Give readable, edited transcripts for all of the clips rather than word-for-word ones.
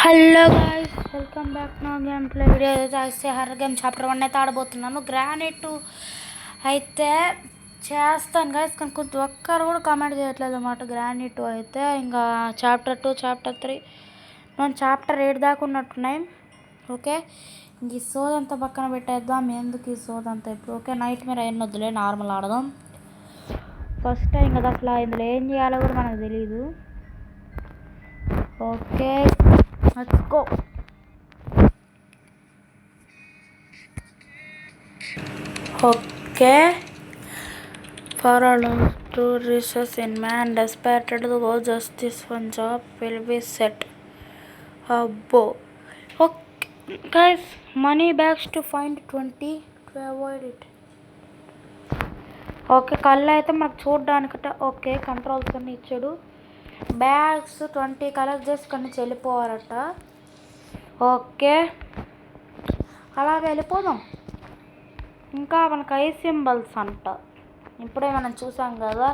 Hello guys, welcome back నా game play video. అయితే horror game chapter 1 అయితే ఆడబోతున్నాను. Granite అయితే చేస్తాను గాయస్, కానీ కొంచెం ఒక్కరు కూడా కామెంట్ చేయట్లేదు అన్నమాట. గ్రానైట్ అయితే ఇంకా చాప్టర్ 2, చాప్టర్ 3, మనం చాప్టర్ 8 దాకా ఉన్నట్టున్నాయి. ఓకే, ఇంక ఈ సోదంతా పక్కన పెట్టేద్దాం. ఎందుకు ఈ సోదంతా ఇప్పుడు? ఓకే, నైట్ మీరు అయిన వద్దులే, నార్మల్ ఆడదాం. ఫస్ట్ టైం కదా, అసలు ఇందులో ఏం చేయాలో కూడా మనకు తెలీదు. Okay, let's go. Okay, for all to research in man desperate to go, just this one job will be set. Abbo. Okay guys, money bags to find 20 to avoid it. Okay, కళ్ళు అయితే మనకు చూడడానికట. Okay, controls అన్ని ఇచ్చాడు. Bags 20 collect చేసి కొన్ని వెళ్ళిపోవాలట. Okay, అలా వెళ్ళిపోదాం. ఇంకా మనకు ఐ సింబల్స్ అంట, ఇప్పుడే మనం చూసాం కదా,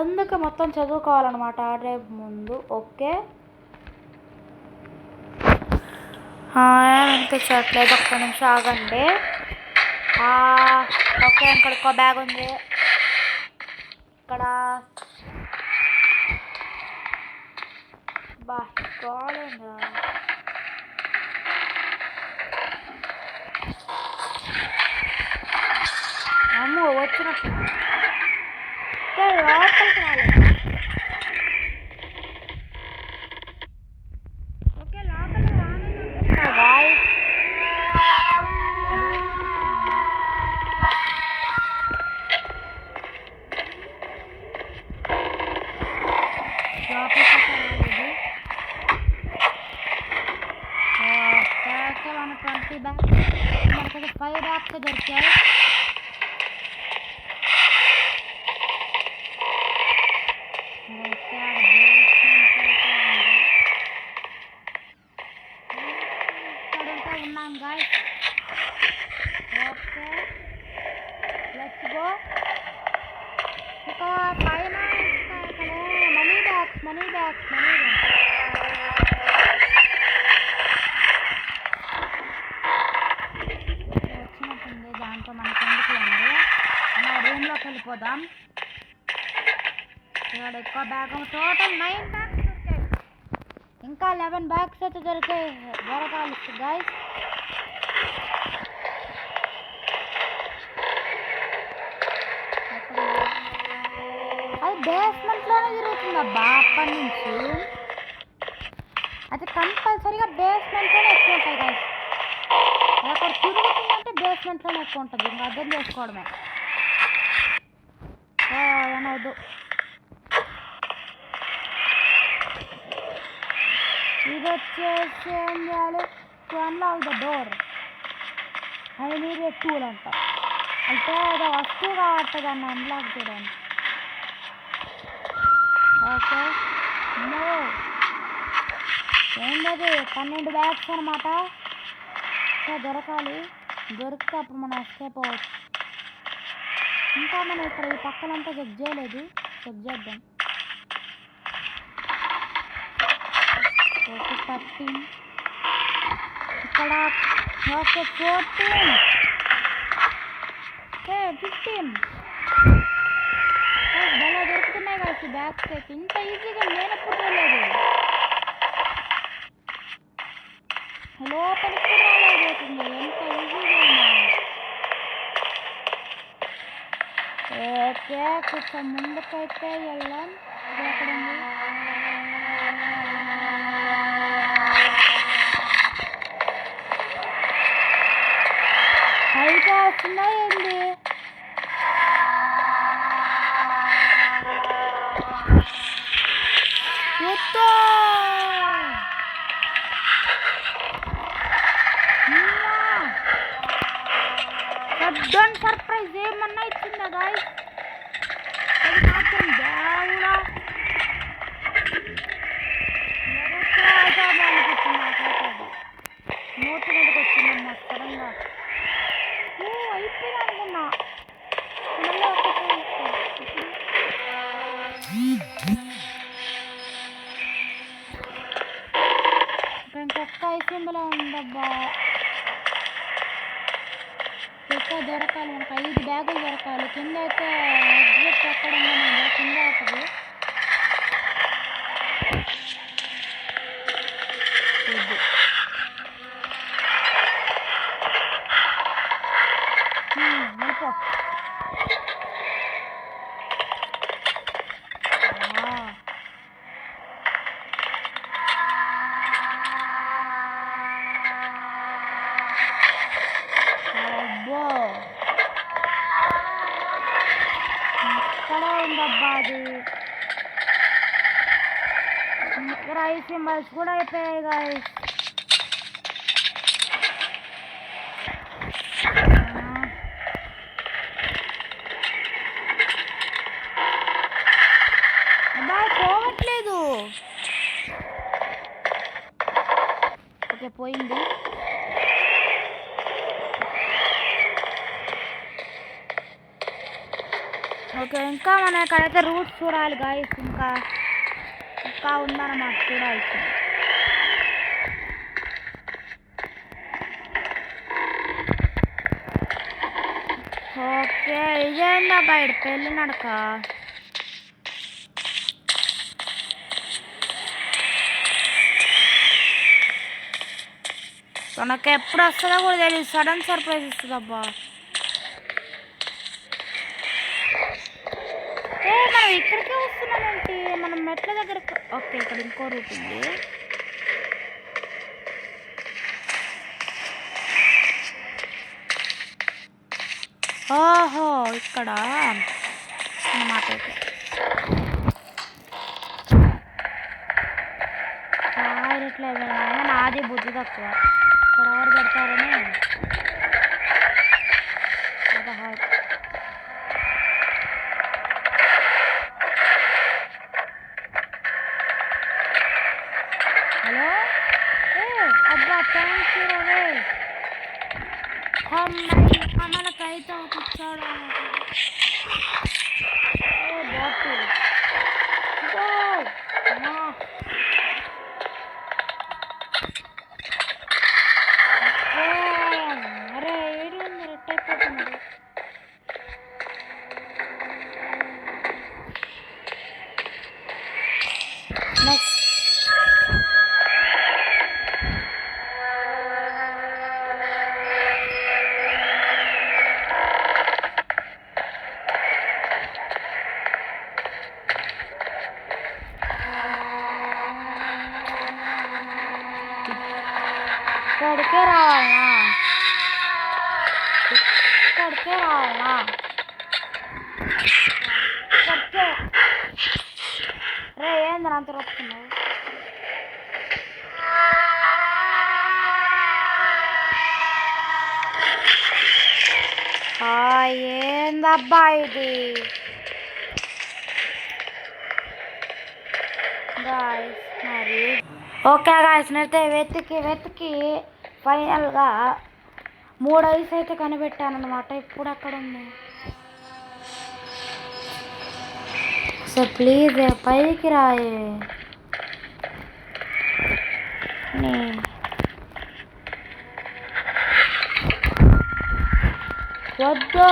అందుకే మొత్తం చదువుకోవాలన్నమాట ఆడే ముందు. ఓకే, వినిపించట్లేదు, ఒక్క నిమిషం ఆగండి. ఓకే, ఇక్కడ ఇంకో బ్యాగ్ ఉంది. ఇక్కడ కావాలండి. అమ్మో, వచ్చినట్టు లోపలికి రాలేదు. ఓకే, లోపలికి రాలేదు. మన 20 బ్యాగ్స్, మనకి 5 బ్యాగ్స్ దొరికాయి. ఉన్నాం గాయ్స్. Okay, let's go. ఇక్కడ పైన ఇక్కడ మనీ బ్యాగ్స్ వచ్చినట్టుంది. దాంట్లో మనకి ఎందుకు అండి, మన రూమ్లోకి వెళ్ళిపోదాం. ఇక్కడ ఎక్కువ బ్యాగ్, టోటల్ 9 బ్యాగ్స్ దొరికాయి. ఇంకా 11 బ్యాగ్స్ అయితే దొరకాలి గాయ్స్. అది బేస్మెంట్లోనే తిరుగుతుంది అబ్బా అప్పటి నుంచి. అది కంపల్సరీగా బేస్మెంట్లోనే ఎక్కువ ఉంటాయి గాయ్స్. అక్కడ తిరుగుతుందంటే బేస్మెంట్లోనే ఎక్కువ ఉంటుంది, ఇంకా అర్థం చేసుకోవడమే. ఏమవుదు, ఇది వచ్చేసి ఏం చేయాలి? To unlock the door I need a tool అంట. అంటే ఏదో వస్తువు కాబట్టి దాన్ని అన్లాక్ చేయడానికి. ఓకే, ఏంటది? 12 బ్యాగ్స్ అనమాట. దొరకాలి, దొరికితే అప్పుడు మనం ఎస్కేప్ అవ్వచ్చు. ఇంకా మనం ఇక్కడ ఈ పక్కనంతా చెక్ చేయలేదు, చెక్ చేద్దాం. ఓకే, 13 ఇక్కడ. ఓకే, 14, 15 భలే దొరుకుతున్నాయి కదా బ్యాగ్స్ అయితే. ఇంత ఈజీగా నేను ఎప్పుడు చూడలేదు. లోపలికి రాలేకపోతుంది, ఎంత ఈజీగా ఉన్నాయి. ఓకే, కొంచెం ముందుకైతే వెళ్ళాం. ఇది ఎక్కడ ఉంది? పైకి వస్తుందా ఏంది? సడన్ సర్ప్రైజ్ ఏమన్నా ఇచ్చిందా గాయ్స్? అది మాత్రం దేవుడా అనిపించింది నాకైతే. అది నోటి మీదకి వచ్చిందమ్మా సడన్గా. అయిపోయింది అనుకున్నా. మళ్ళీ ఒక్క ఐసింబలే ఉందబ్బా. ఎక్కువ దొరకాలి మనకు, 5 బ్యాగులు దొరకాలి. కింద అయితే ఎగ్జిట్ ఎక్కడ ఉందన్నా కింద అవుతుంది. వెళ్ళిపో. అబ్బో ఇక్కడ ఉందబ్బా అది. రైస్ సింబల్స్ కూడా అయిపోయాయి గాయస్. అబ్బాయి పోవట్లేదు. ఓకే పోయింది. ఓకే ఇంకా మనం ఇక్కడైతే రూట్స్ చూడాలి గాయస్. ఇంకా ఉందన్నమాట చూడాల్సి. ఓకే ఇదేందా బయట పెళ్ళి నడక. తనకు ఎప్పుడు వస్తుందో కూడా తెలియదు, సడన్ సర్ప్రైజ్ ఇస్తుంది అబ్బా. మనం ఇక్కడికే వస్తున్నామేంటి, మనం మెట్ల దగ్గర. ఓకే ఇక్కడ ఇంకో రూట్ ఉంది. ఓహో ఇక్కడ అన్నమాట. టాయిలెట్లో ఎవరైనా నాది బుద్ధి తక్కువ. ఇక్కడ ఎవరు పెడతారని 16. హలో అబ్బా థ్యాంక్ యూ రవి. మనకైతే కూర్చోడు బాటిల్. అరే ఏడు ఉంది రెట్ అయిపోతున్నారు. నెక్స్ట్ ఇక్కడికే రావాలా, ఇక్కడికే రావాలా, ఇక్కడికే. రే ఏంది అంత రొక్కున్నావు. ఏందబ్బా ఇది గాయస్. మరి ఓకే గాయస్ నేనైతే వెతికి ఫైనల్గా 3 ఐస్ అయితే కనిపెట్టాను అనమాట. ఇప్పుడు అక్కడ ఉంది. సార్ ప్లీజ్ పైకి రాయే. వద్దు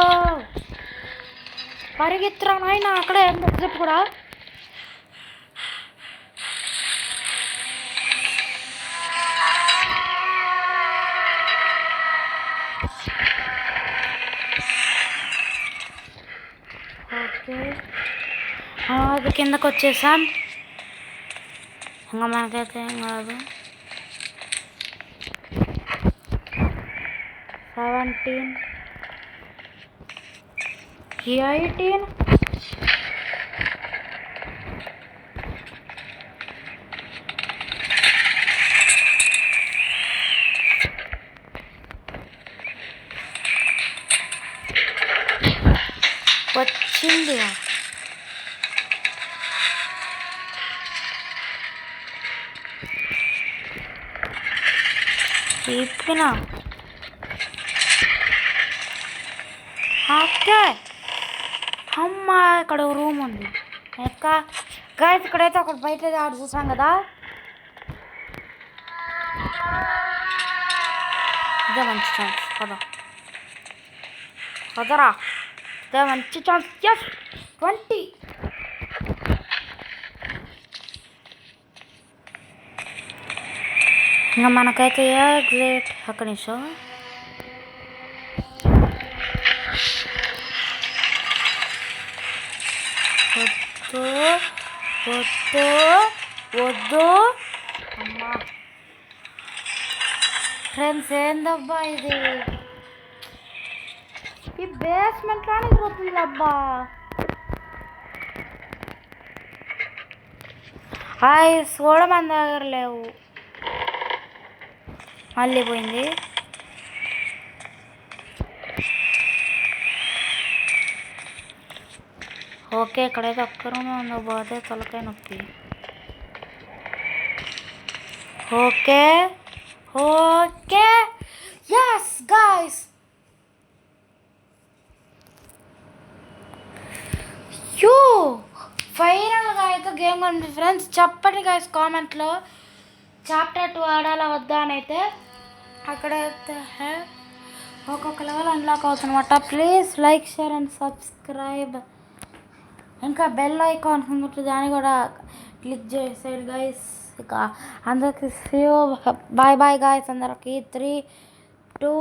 పరిగెత్తురా నాయన. అక్కడే చెప్పు కూడా. ఓకే అది కిందకు వచ్చేసాం. ఇంకా మనకైతే ఏం కాదు. 17 18 వచ్చింది. చెప్పినా ఓకే. అమ్మ ఇక్కడ రూమ్ ఉంది. గైస్ ఇక్కడైతే ఒకటి బయట ఆడ చూసాం కదా. ఇదే మంచి ఛాన్స్ కదా కదరా, ఇదే మంచి ఛాన్స్. ఎస్ 20. ఇంకా మనకైతే గ్రేట్. అక్కడి నిమిషం వద్దు వద్దు వద్దు అమ్మా. ఫ్రెండ్స్ ఏందబ్బా ఇది, ఈ బేస్మెంట్లోనే పోతుంది అబ్బా. ఐస్ కూడా మన దగ్గర లేవు. మళ్ళీ పోయింది. ఓకే ఇక్కడైతే ఒక్క రూమ్ ఉందో పోతే తలకాయ నొప్పి. Okay okay yes guys, you ఫైనల్గా అయితే గేమ్ ఉంది ఫ్రెండ్స్. చెప్పండి గాయస్ కామెంట్లో చాప్టర్ 2 ఆడాలా వద్దా అని. అయితే అక్కడైతే ఒక్కొక్క లెవెల్ అన్లాక్ అవుతుందన్నమాట. Please like share and subscribe. ఇంకా బెల్ ఐకాన్ ఉంటుంది, దాన్ని కూడా క్లిక్ చేసేయండి గాయస్. ఇక అందరికి బాయ్ బాయ్ గాయస్ అందరికి. 3, 2